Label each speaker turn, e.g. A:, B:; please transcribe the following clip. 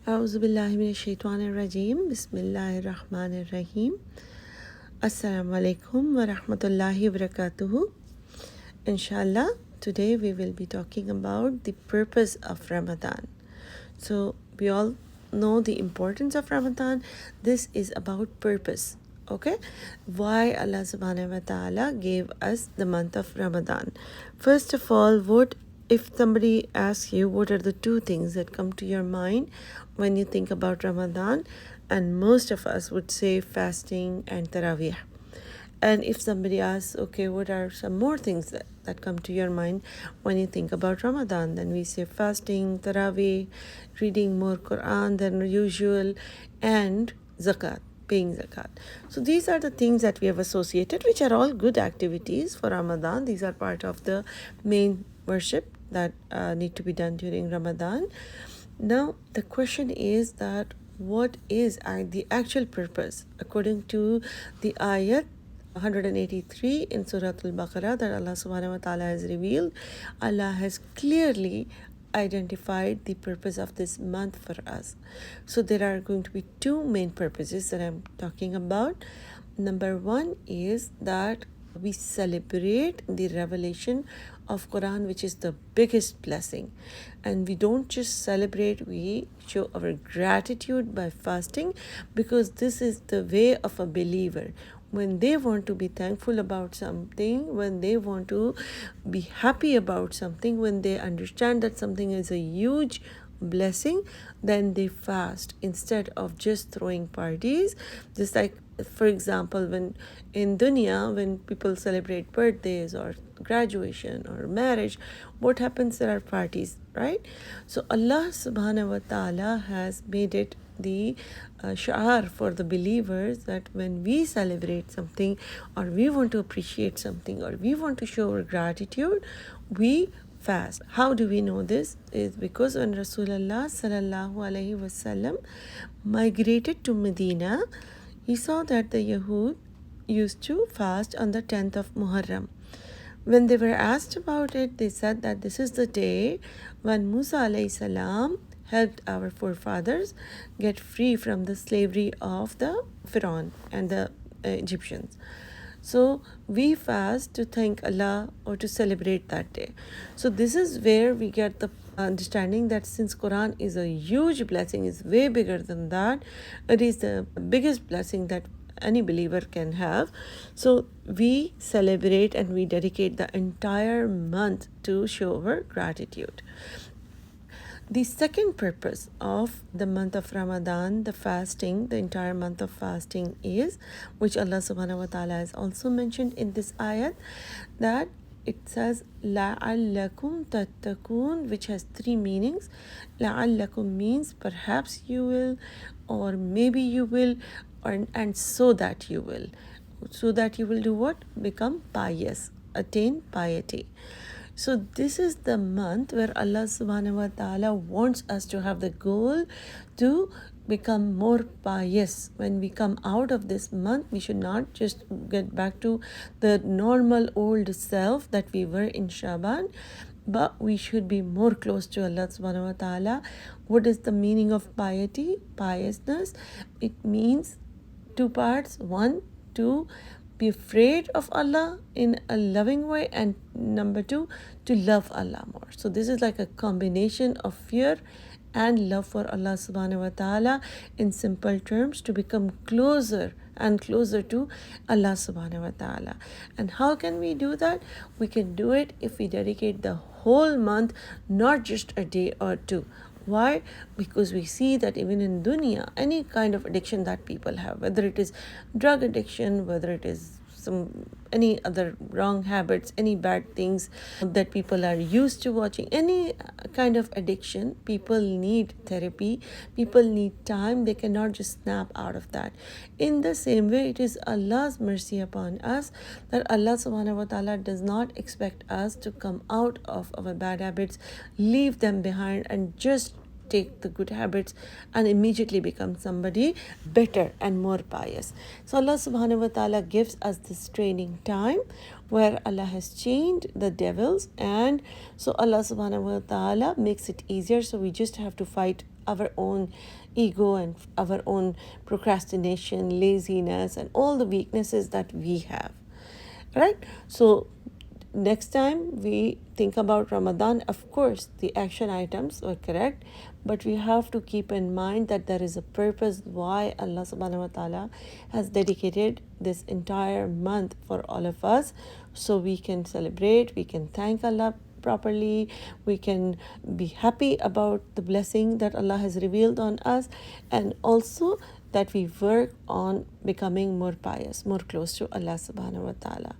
A: أعوذ بالله من الشيطان الرجيم بسم الله الرحمن الرحيم Assalamu alaikum wa rahmatullahi wa barakatuhu. Inshallah, today we will be talking about the purpose of Ramadan. So, we all know the importance of Ramadan. This is about purpose. Okay, why Allah subhanahu wa ta'ala gave us the month of Ramadan. First of all, what if somebody asks you what are the two things that come to your mind when you think about Ramadan, and most of us would say fasting and Taraweeh. And if somebody asks, okay, what are some more things that come to your mind when you think about Ramadan, then we say fasting, Taraweeh, reading more Quran than usual, and zakat, paying zakat. So these are the things that we have associated, which are all good activities for Ramadan. These are part of the main worship that need to be done during Ramadan. Now, the question is that what is the actual purpose according to the ayat 183 in Surah Al-Baqarah that Allah subhanahu wa ta'ala has revealed. Allah has clearly identified the purpose of this month for us. So there are going to be two main purposes that I'm talking about. Number one is that we celebrate the revelation of Quran, which is the biggest blessing. And we don't just celebrate, we show our gratitude by fasting, because this is the way of a believer. When they want to be thankful about something, when they want to be happy about something, when they understand that something is a huge blessing, then they fast instead of just throwing parties. Just like, for example, when in dunya, when people celebrate birthdays or graduation or marriage, what happens? There are parties, right? So Allah subhanahu wa ta'ala has made it the sha'ar for the believers that when we celebrate something, or we want to appreciate something, or we want to show our gratitude, we fast. How do we know this? Is because when Rasulullah sallallahu alaihi wasallam migrated to Medina, he saw that the Yahud used to fast on the 10th of Muharram. When they were asked about it, they said that this is the day when Musa alayhi salam helped our forefathers get free from the slavery of the Pharaoh and the Egyptians. So we fast to thank Allah or to celebrate that day. So this is where we get the understanding that since Quran is a huge blessing, is way bigger than that, it is the biggest blessing that any believer can have. So we celebrate and we dedicate the entire month to show our gratitude. The second purpose of the month of Ramadan, the fasting, the entire month of fasting is, which Allah subhanahu wa ta'ala has also mentioned in this ayat, that it says لَعَلَّكُمْ تَتَّقُونَ, which has three meanings. لَعَلَّكُمْ means perhaps you will, or maybe you will, and so that you will. So that you will do what? Become pious, attain piety. So this is the month where Allah subhanahu wa ta'ala wants us to have the goal to become more pious. When we come out of this month, we should not just get back to the normal old self that we were in Shaban, but we should be more close to Allah subhanahu wa ta'ala. What is the meaning of piety? Piousness. It means two parts. One, to be afraid of Allah in a loving way, and number two, to love Allah more. So this is like a combination of fear and love for Allah subhanahu wa ta'ala. In simple terms, to become closer and closer to Allah subhanahu wa ta'ala. And how can we do that? We can do it if we dedicate the whole month, not just a day or two. Why? Because we see that even in dunya, any kind of addiction that people have, whether it is drug addiction, whether it is any other wrong habits, any bad things that people are used to watching, any kind of addiction, people need therapy, people need time. They cannot just snap out of that. In the same way, it is Allah's mercy upon us that Allah subhanahu wa ta'ala does not expect us to come out of our bad habits, leave them behind, and just take the good habits and immediately become somebody better and more pious. So Allah subhanahu wa ta'ala gives us this training time where Allah has chained the devils, and so Allah subhanahu wa ta'ala makes it easier. So we just have to fight our own ego and our own procrastination, laziness, and all the weaknesses that we have, right? So next time we think about Ramadan, of course the action items are correct, but we have to keep in mind that there is a purpose why Allah subhanahu wa ta'ala has dedicated this entire month for all of us, so we can celebrate, we can thank Allah properly, we can be happy about the blessing that Allah has revealed on us, and also that we work on becoming more pious, more close to Allah subhanahu wa ta'ala.